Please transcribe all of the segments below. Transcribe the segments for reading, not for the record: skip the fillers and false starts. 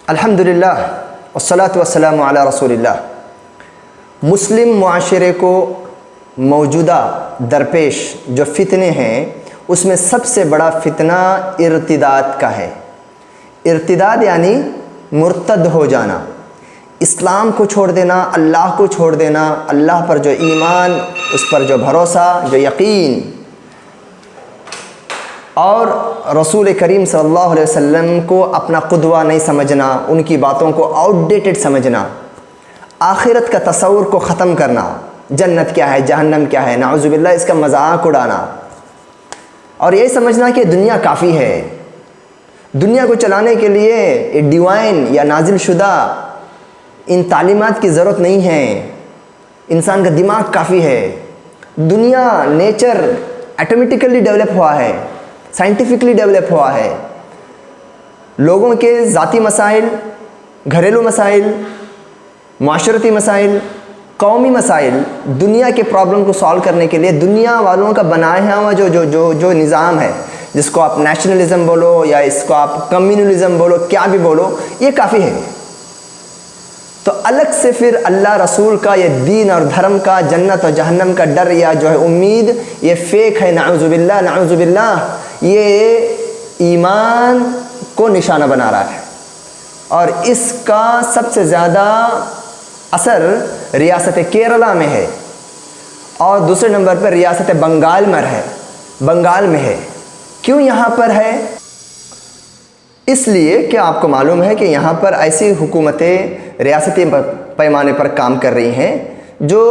الحمدللہ والصلاة والسلام علی رسول اللہ۔ مسلم معاشرے کو موجودہ درپیش جو فتنے ہیں اس میں سب سے بڑا فتنہ ارتداد کا ہے۔ ارتداد یعنی مرتد ہو جانا، اسلام کو چھوڑ دینا، اللہ کو چھوڑ دینا، اللہ پر جو ایمان، اس پر جو بھروسہ، جو یقین، اور رسول کریم صلی اللہ علیہ وسلم کو اپنا قدوہ نہیں سمجھنا، ان کی باتوں کو آؤٹ ڈیٹڈ سمجھنا، آخرت کا تصور کو ختم کرنا، جنت کیا ہے، جہنم کیا ہے، نعوذ باللہ اس کا مذاق اڑانا، اور یہ سمجھنا کہ دنیا کافی ہے، دنیا کو چلانے کے لیے ڈیوائن یا نازل شدہ ان تعلیمات کی ضرورت نہیں ہے، انسان کا دماغ کافی ہے، دنیا نیچر آٹومیٹیکلی ڈیولپ ہوا ہے، سائنٹیفکلی ڈیولپ ہوا ہے، لوگوں کے ذاتی مسائل، گھریلو مسائل، معاشرتی مسائل، قومی مسائل، دنیا کے پرابلم کو سالو کرنے کے لیے دنیا والوں کا بنایا ہوا جو نظام ہے، جس کو آپ نیشنلزم بولو یا اس کو آپ کمیونلزم بولو، کیا بھی بولو، یہ کافی ہے۔ تو الگ سے پھر اللہ رسول کا یہ دین اور دھرم کا، جنت اور جہنم کا ڈر یا جو ہے امید، یہ فیک ہے، نعوذ باللہ نعوذ باللہ، یہ ایمان کو نشانہ بنا رہا ہے، اور اس کا سب سے زیادہ اثر ریاست کیرلا میں ہے، اور دوسرے نمبر پر ریاست بنگال میں ہے۔ کیوں یہاں پر ہے؟ اس لیے کہ آپ کو معلوم ہے کہ یہاں پر ایسی حکومتیں ریاستی پیمانے پر کام کر رہی ہیں جو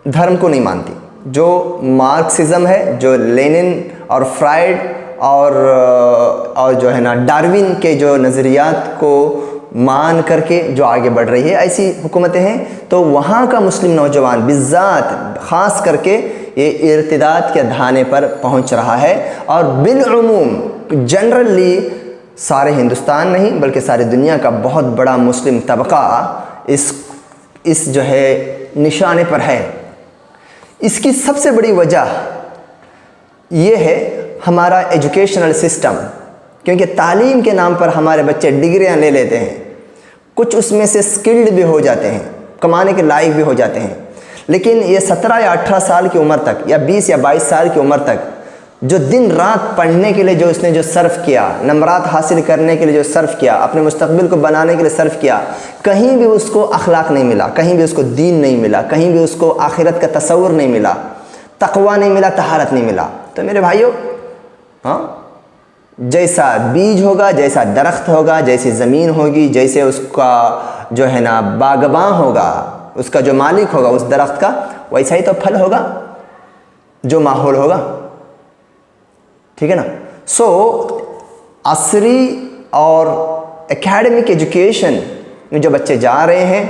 دھرم کو نہیں مانتی، جو مارکسزم ہے، جو لینن اور فرائڈ اور جو ہے نا ڈارون کے جو نظریات کو مان کر کے جو آگے بڑھ رہی ہے، ایسی حکومتیں ہیں۔ تو وہاں کا مسلم نوجوان بالذات خاص کر کے یہ ارتداد کے دھانے پر پہنچ رہا ہے، اور بالعموم جنرلی سارے ہندوستان نہیں بلکہ ساری دنیا کا بہت بڑا مسلم طبقہ اس جو ہے نشانے پر ہے۔ اس کی سب سے بڑی وجہ یہ ہے ہمارا ایجوکیشنل سسٹم، کیونکہ تعلیم کے نام پر ہمارے بچے ڈگریاں لے لیتے ہیں، کچھ اس میں سے سکلڈ بھی ہو جاتے ہیں، کمانے کے لائق بھی ہو جاتے ہیں، لیکن یہ 17 یا 18 سال کی عمر تک یا 20 یا 22 سال کی عمر تک جو دن رات پڑھنے کے لیے جو اس نے جو صرف کیا، نمبرات حاصل کرنے کے لیے جو صرف کیا، اپنے مستقبل کو بنانے کے لیے صرف کیا، کہیں بھی اس کو اخلاق نہیں ملا، کہیں بھی اس کو دین نہیں ملا، کہیں بھی اس کو آخرت کا تصور نہیں ملا، تقوی نہیں ملا، طہارت نہیں ملا۔ تو میرے بھائیو، جیسا بیج ہوگا، جیسا درخت ہوگا، جیسی زمین ہوگی، جیسے اس کا جو ہے نا باغباں ہوگا، اس کا جو مالک ہوگا اس درخت کا، ویسا ہی تو پھل ہوگا، جو ماحول ہوگا، ٹھیک ہے نا۔ سو عصری اور اکیڈمک ایجوکیشن میں جو بچے جا رہے ہیں،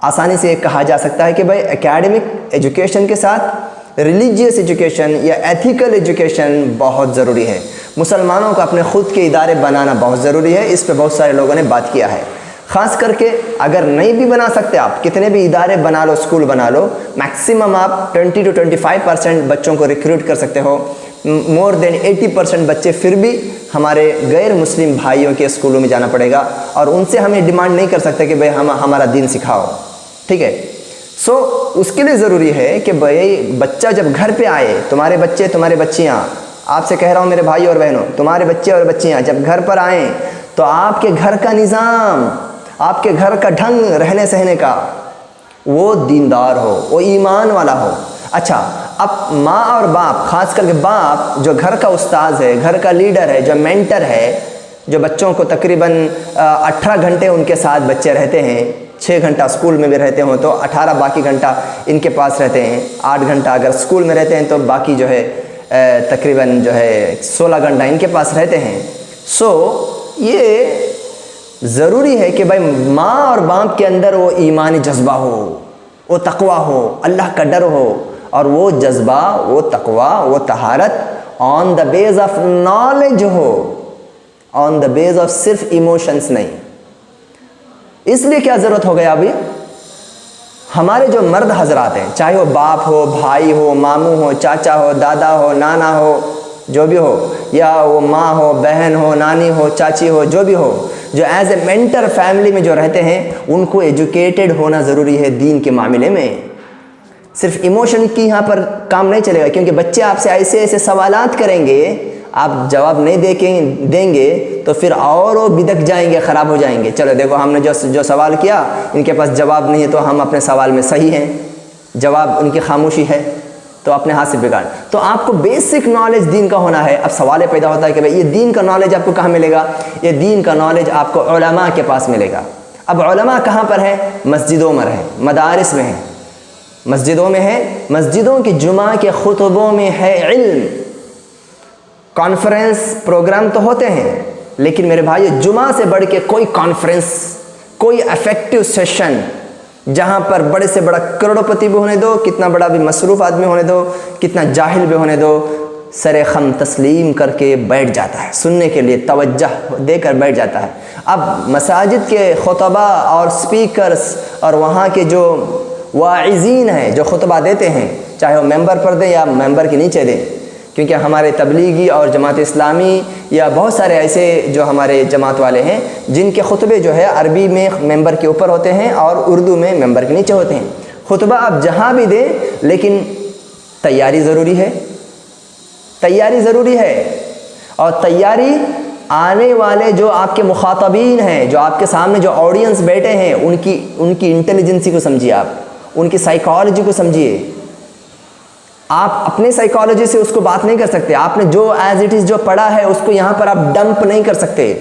آسانی سے یہ کہا جا سکتا ہے کہ بھائی اکیڈمک ایجوکیشن کے ساتھ ریلیجیس ایجوکیشن یا ایتھیکل ایجوکیشن بہت ضروری ہے۔ مسلمانوں کو اپنے خود کے ادارے بنانا بہت ضروری ہے، اس پہ بہت سارے لوگوں نے بات کیا ہے۔ خاص کر کے اگر نہیں بھی بنا سکتے، آپ کتنے بھی ادارے بنا لو، اسکول بنا لو، میکسیمم آپ 20 to 25% بچوں کو ریکروٹ کر سکتے ہو، مور دین 80% بچے پھر بھی ہمارے غیر مسلم بھائیوں کے اسکولوں میں جانا پڑے گا، اور ان سے ہمیں ڈیمانڈ نہیں کر سکتے کہ بھائی ہمارا دین سکھاؤ، ٹھیک ہے۔ سو اس کے لیے ضروری ہے کہ بھائی بچہ جب گھر پہ آئے، تمہارے بچے، تمہارے بچیاں، آپ سے کہہ رہا ہوں میرے بھائی اور بہنوں، تمہارے بچے اور بچیاں جب گھر پر آئیں تو آپ کے گھر کا نظام، آپ کے گھر کا ڈھنگ رہنے سہنے کا، وہ دیندار ہو، وہ ایمان والا ہو۔ اچھا، اب ماں اور باپ، خاص کر کے باپ جو گھر کا استاذ ہے، گھر کا لیڈر ہے، جو مینٹر ہے، جو بچوں کو تقریباً 18 گھنٹے ان کے ساتھ بچے رہتے ہیں، 6 گھنٹہ اسکول میں بھی رہتے ہوں تو 18 باقی گھنٹہ ان کے پاس رہتے ہیں، 8 گھنٹہ اگر اسکول میں رہتے ہیں تو باقی جو ہے تقریباً جو ہے 16 گھنٹہ ان کے پاس رہتے ہیں۔ سو یہ ضروری ہے کہ بھائی ماں اور باپ کے اندر وہ ایمانی جذبہ ہو، وہ تقوی ہو، اللہ کا ڈر ہو، اور وہ جذبہ، وہ تقوی، وہ طہارت on the base of knowledge ہو، آن دا بیس آف صرف ایموشنس نہیں۔ اس لیے کیا ضرورت ہو گیا ابھی؟ ہمارے جو مرد حضرات ہیں، چاہے وہ باپ ہو، بھائی ہو، ماموں ہو، چاچا ہو، دادا ہو، نانا ہو، جو بھی ہو، یا وہ ماں ہو، بہن ہو، نانی ہو، چاچی ہو، جو بھی ہو، جو ایز اے مینٹر فیملی میں جو رہتے ہیں ان کو ایجوکیٹڈ ہونا ضروری ہے دین کے معاملے میں. صرف ایموشن کی یہاں پر کام نہیں چلے گا، کیونکہ بچے آپ سے ایسے ایسے سوالات کریں گے، آپ جواب نہیں دیں گے تو پھر اور وہ بدک جائیں گے، خراب ہو جائیں گے. چلو دیکھو ہم نے جو سوال کیا ان کے پاس جواب نہیں ہے تو ہم اپنے سوال میں صحیح ہیں، جواب ان کی خاموشی ہے تو اپنے ہاتھ سے بگاڑ. تو آپ کو بیسک نالج دین کا ہونا ہے. اب سوال پیدا ہوتا ہے کہ بھئی یہ دین کا نالج آپ کو کہاں ملے گا؟ یہ دین کا نالج آپ کو علماء کے پاس ملے گا. اب علماء کہاں پر ہیں؟ مسجدوں میں ہیں، مدارس میں ہیں، مسجدوں میں ہے، مسجدوں کی جمعہ کے خطبوں میں ہے علم. کانفرنس پروگرام تو ہوتے ہیں لیکن میرے بھائی جمعہ سے بڑھ کے کوئی کانفرنس، کوئی افیکٹو سیشن جہاں پر بڑے سے بڑا کروڑوں پتی بھی ہونے دو، کتنا بڑا بھی مصروف آدمی ہونے دو، کتنا جاہل بھی ہونے دو، سر خم تسلیم کر کے بیٹھ جاتا ہے، سننے کے لیے توجہ دے کر بیٹھ جاتا ہے. اب مساجد کے خطبہ اور سپیکرز اور وہاں کے جو واعظین ہیں جو خطبہ دیتے ہیں، چاہے وہ ممبر پر دیں یا ممبر کے نیچے دیں، کیونکہ ہمارے تبلیغی اور جماعت اسلامی یا بہت سارے ایسے جو ہمارے جماعت والے ہیں جن کے خطبے جو ہے عربی میں ممبر کے اوپر ہوتے ہیں اور اردو میں ممبر کے نیچے ہوتے ہیں. خطبہ آپ جہاں بھی دیں لیکن تیاری ضروری ہے، تیاری ضروری ہے. اور تیاری آنے والے جو آپ کے مخاطبین ہیں، جو آپ کے سامنے جو آڈینس بیٹھے ہیں، ان کی انٹیلیجنسی کو سمجھیے، آپ ان کی سائیکالوجی کو سمجھیے. آپ اپنے سائیکالوجی سے اس کو بات نہیں کر سکتے، آپ نے جو ایز اٹ از جو پڑھا ہے اس کو یہاں پر آپ ڈمپ نہیں کر سکتے.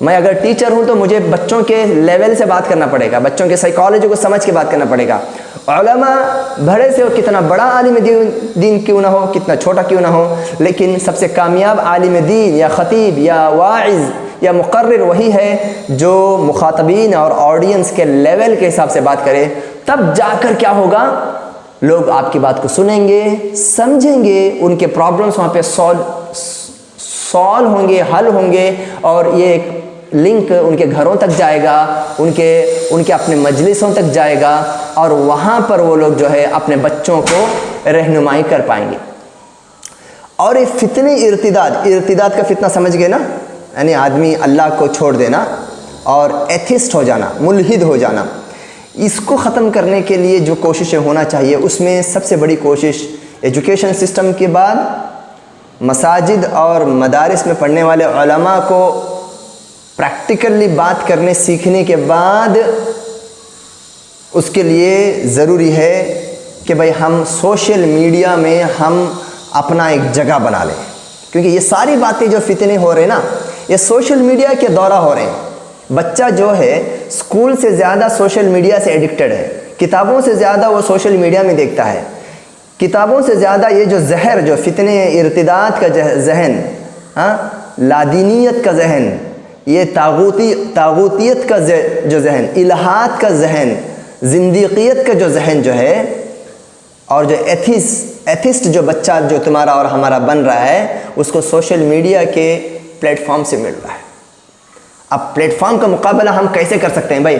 میں اگر ٹیچر ہوں تو مجھے بچوں کے لیول سے بات کرنا پڑے گا، بچوں کے سائیکالوجی کو سمجھ کے بات کرنا پڑے گا. علماء بڑے سے ہو، کتنا بڑا عالم دین کیوں نہ ہو، کتنا چھوٹا کیوں نہ ہو، لیکن سب سے کامیاب عالم دین یا خطیب یا واعظ یا مقرر وہی ہے جو مخاطبین اور آڈینس کے لیول کے حساب سے بات کرے. تب جا کر کیا ہوگا، لوگ آپ کی بات کو سنیں گے، سمجھیں گے، ان کے پرابلمس وہاں پہ سالو ہوں گے، حل ہوں گے، اور یہ ایک لنک ان کے گھروں تک جائے گا، ان کے اپنے مجلسوں تک جائے گا، اور وہاں پر وہ لوگ جو ہے اپنے بچوں کو رہنمائی کر پائیں گے. اور یہ فتنے ارتداد کا فتنہ سمجھ گئے نا، یعنی آدمی اللہ کو چھوڑ دینا اور ایتھسٹ ہو جانا، ملحد ہو جانا. اس کو ختم کرنے کے لیے جو کوششیں ہونا چاہیے اس میں سب سے بڑی کوشش ایجوکیشن سسٹم کے بعد مساجد اور مدارس میں پڑھنے والے علماء کو پریکٹیکلی بات کرنے سیکھنے کے بعد اس کے لیے ضروری ہے کہ بھئی ہم سوشل میڈیا میں ہم اپنا ایک جگہ بنا لیں. کیونکہ یہ ساری باتیں جو فتنے ہو رہے ہیں نا، یہ سوشل میڈیا کے دورہ ہو رہے ہیں. بچہ جو ہے اسکول سے زیادہ سوشل میڈیا سے ایڈکٹڈ ہے، کتابوں سے زیادہ وہ سوشل میڈیا میں دیکھتا ہے. کتابوں سے زیادہ یہ جو زہر، جو فتنے ارتداد کا ذہن، لادینیت کا ذہن، یہ طاغوتیت کا جو ذہن، الہات کا ذہن، زندیقیت کا جو ذہن جو ہے، اور جو ایتھسٹ جو بچہ جو تمہارا اور ہمارا بن رہا ہے، اس کو سوشل میڈیا کے پلیٹ فارم سے مل رہا ہے. اب پلیٹ فارم کا مقابلہ ہم کیسے کر سکتے ہیں؟ بھائی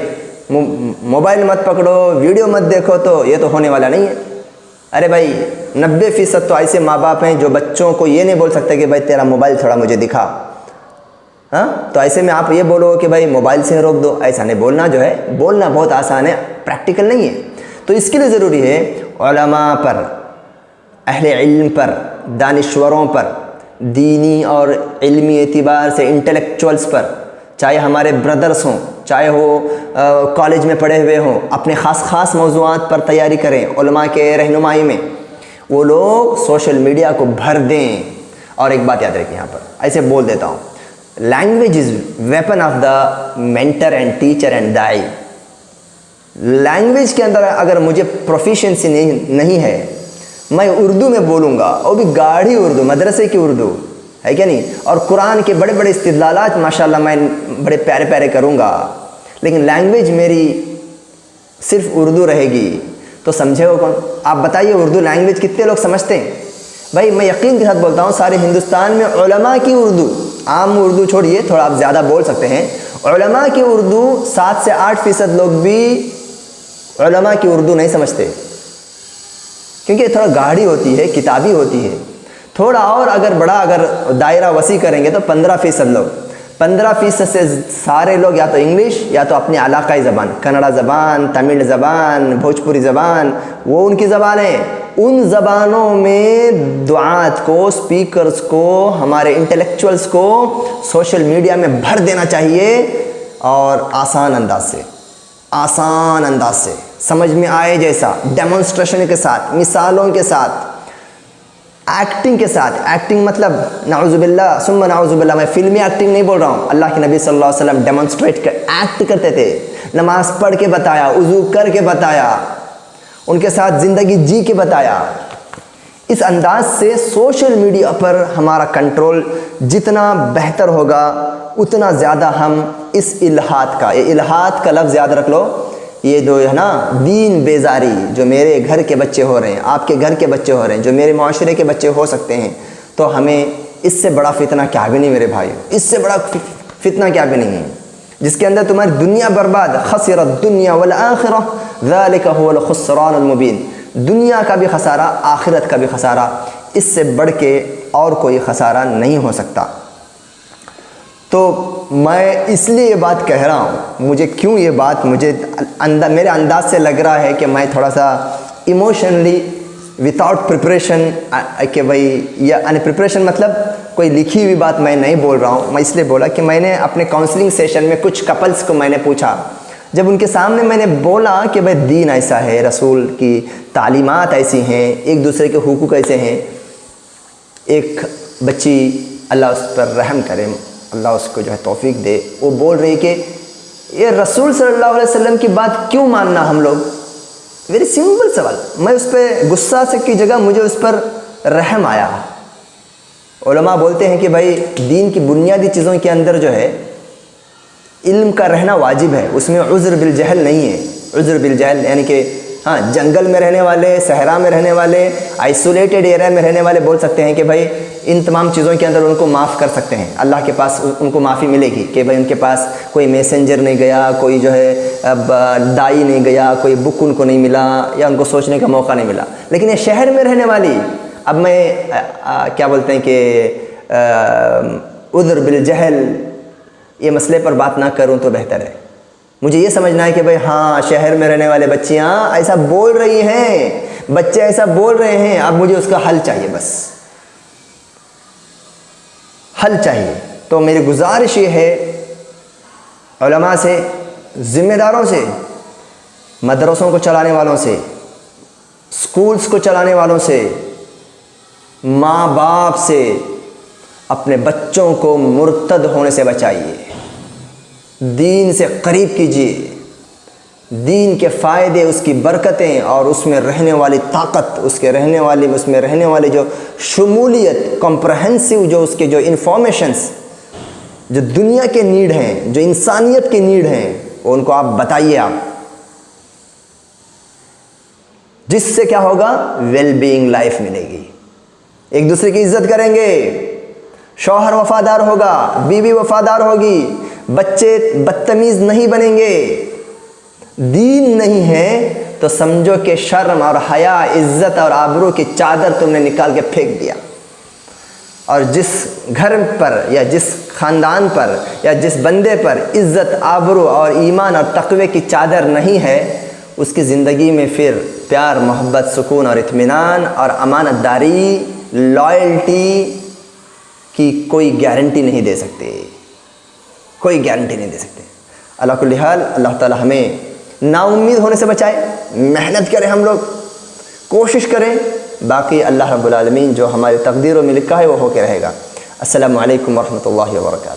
موبائل مت پکڑو، ویڈیو مت دیکھو، تو یہ تو ہونے والا نہیں ہے. ارے بھائی 90% تو ایسے ماں باپ ہیں جو بچوں کو یہ نہیں بول سکتے کہ بھائی تیرا موبائل تھوڑا مجھے دکھا. تو ایسے میں آپ یہ بولو کہ بھائی موبائل سے روک دو، ایسا نہیں. بولنا جو ہے، بولنا بہت آسان ہے، پریکٹیکل نہیں ہے. تو اس کے لیے ضروری ہے علماء پر، اہل علم پر، دانشوروں پر، دینی اور علمی اعتبار سے انٹلیکچوئلس پر، چاہے ہمارے بردرس ہوں، چاہے وہ کالج میں پڑھے ہوئے ہوں، اپنے خاص موضوعات پر تیاری کریں علماء کے رہنمائی میں. وہ لوگ سوشل میڈیا کو بھر دیں. اور ایک بات یاد رکھیں، یہاں پر ایسے بول دیتا ہوں، language is weapon of the mentor and teacher and دائی. لینگویج کے اندر اگر مجھے پروفیشنسی نہیں ہے، میں اردو میں بولوں گا، وہ بھی گاڑھی اردو، مدرسے کی اردو ہے کیا نہیں، اور قرآن کے بڑے بڑے استدلالات ماشاءاللہ میں بڑے پیارے پیارے کروں گا، لیکن لینگویج میری صرف اردو رہے گی تو سمجھے ہو کون؟ آپ بتائیے اردو لینگویج کتنے لوگ سمجھتے ہیں؟ بھائی میں یقین کے ساتھ بولتا ہوں، سارے ہندوستان میں علماء کی اردو، عام اردو چھوڑیے، تھوڑا آپ زیادہ بول سکتے ہیں، علماء کی اردو 7 سے 8% لوگ بھی علماء کی اردو نہیں سمجھتے، کیونکہ تھوڑا گاڑھی ہوتی ہے، کتابی ہوتی ہے. تھوڑا اور اگر بڑا اگر دائرہ وسیع کریں گے تو 15% لوگ. 15% سے سارے لوگ یا تو انگلش یا تو اپنی علاقائی زبان، کنڑا زبان، تمل زبان، بھوجپوری زبان، وہ ان کی زبانیں، ان زبانوں میں دعات کو، اسپیکرز کو، ہمارے انٹلیکچوئلز کو سوشل میڈیا میں بھر دینا چاہیے، اور آسان انداز سے سمجھ میں آئے جیسا، ڈیمونسٹریشن کے ساتھ، مثالوں کے ساتھ، ایکٹنگ کے ساتھ۔ ایکٹنگ مطلب نعوذ باللہ ثم نعوذ باللہ، میں فلمی ایکٹنگ نہیں بول رہا ہوں، اللہ کے نبی صلی اللہ علیہ وسلم ڈیمونسٹریٹ ایکٹ کرتے تھے، نماز پڑھ کے بتایا، وضو کر کے بتایا، ان کے ساتھ زندگی جی کے بتایا۔ اس انداز سے سوشل میڈیا پر ہمارا کنٹرول جتنا بہتر ہوگا اتنا زیادہ ہم اس الحاد کا، یہ الحاد کا لفظ یاد رکھ لو، یہ جو ہے نا دین بیزاری جو میرے گھر کے بچے ہو رہے ہیں، آپ کے گھر کے بچے ہو رہے ہیں، جو میرے معاشرے کے بچے ہو سکتے ہیں، تو ہمیں اس سے بڑا فتنہ کیا بھی نہیں میرے بھائی، اس سے بڑا فتنہ کیا بھی نہیں ہے، جس کے اندر تمہاری دنیا برباد، خسر الدنیا والآخرہ ذالک هو الخسران المبین، دنیا کا بھی خسارہ، آخرت کا بھی خسارہ، اس سے بڑھ کے اور کوئی خسارہ نہیں ہو سکتا۔ تو میں اس لیے یہ بات کہہ رہا ہوں، مجھے کیوں یہ بات مجھے میرے انداز سے لگ رہا ہے کہ میں تھوڑا سا ایموشنلی وداؤٹ پریپریشن، کہ بھائی یا ان پریپریشن مطلب کوئی لکھی ہوئی بات میں نہیں بول رہا ہوں، میں اس لیے بولا کہ میں نے اپنے کاؤنسلنگ سیشن میں کچھ کپلز کو میں نے پوچھا، جب ان کے سامنے میں نے بولا کہ بھائی دین ایسا ہے، رسول کی تعلیمات ایسی ہیں، ایک دوسرے کے حقوق ایسے ہیں، ایک بچی اللہ اس پر رحم کرے، اللہ اس کو جو ہے توفیق دے، وہ بول رہی کہ یہ رسول صلی اللہ علیہ وسلم کی بات کیوں ماننا ہم لوگ؟ ویری سمپل سوال، میں اس پہ غصہ سے کی جگہ مجھے اس پر رحم آیا۔ علماء بولتے ہیں کہ بھائی دین کی بنیادی چیزوں کے اندر جو ہے علم کا رہنا واجب ہے، اس میں عذر بالجہل نہیں ہے۔ عذر بالجہل یعنی کہ ہاں جنگل میں رہنے والے، صحرا میں رہنے والے، آئسولیٹڈ ایریا میں رہنے والے بول سکتے ہیں کہ بھائی ان تمام چیزوں کے اندر ان کو معاف کر سکتے ہیں، اللہ کے پاس ان کو معافی ملے گی کہ بھائی ان کے پاس کوئی میسنجر نہیں گیا، کوئی جو ہے دائی نہیں گیا، کوئی بک ان کو نہیں ملا، یا ان کو سوچنے کا موقع نہیں ملا۔ لیکن یہ شہر میں رہنے والی، اب میں کیا بولتے ہیں کہ عذر بالجہل یہ مسئلے پر بات نہ کروں تو بہتر ہے۔ مجھے یہ سمجھنا ہے کہ بھئی ہاں شہر میں رہنے والے بچیاں ایسا بول رہی ہیں، بچے ایسا بول رہے ہیں، اب مجھے اس کا حل چاہیے، بس حل چاہیے۔ تو میری گزارش یہ ہے علماء سے، ذمہ داروں سے، مدرسوں کو چلانے والوں سے، سکولز کو چلانے والوں سے، ماں باپ سے، اپنے بچوں کو مرتد ہونے سے بچائیے، دین سے قریب کیجیے، دین کے فائدے، اس کی برکتیں اور اس میں رہنے والی طاقت، اس میں رہنے والی جو شمولیت، کمپرہنسو جو اس کے جو انفارمیشنز جو دنیا کے نیڈ ہیں، جو انسانیت کے نیڈ ہیں، وہ ان کو آپ بتائیے، آپ جس سے کیا ہوگا، ویل بینگ لائف ملے گی، ایک دوسرے کی عزت کریں گے، شوہر وفادار ہوگا، بیوی وفادار ہوگی، بچے بدتمیز نہیں بنیں گے۔ دین نہیں ہے تو سمجھو کہ شرم اور حیا، عزت اور آبرو کی چادر تم نے نکال کے پھینک دیا، اور جس گھر پر یا جس خاندان پر یا جس بندے پر عزت، آبرو اور ایمان اور تقوی کی چادر نہیں ہے، اس کی زندگی میں پھر پیار، محبت، سکون اور اطمینان اور امانت داری، لائلٹی کی کوئی گارنٹی نہیں دے سکتے، کوئی گارنٹی نہیں دے سکتے۔ اللہ کل حال اللہ تعالی ہمیں نا امید ہونے سے بچائے، محنت کریں، ہم لوگ کوشش کریں، باقی اللہ رب العالمین جو ہماری تقدیروں میں لکھا ہے وہ ہو کے رہے گا۔ السلام علیکم ورحمۃ اللہ وبرکاتہ۔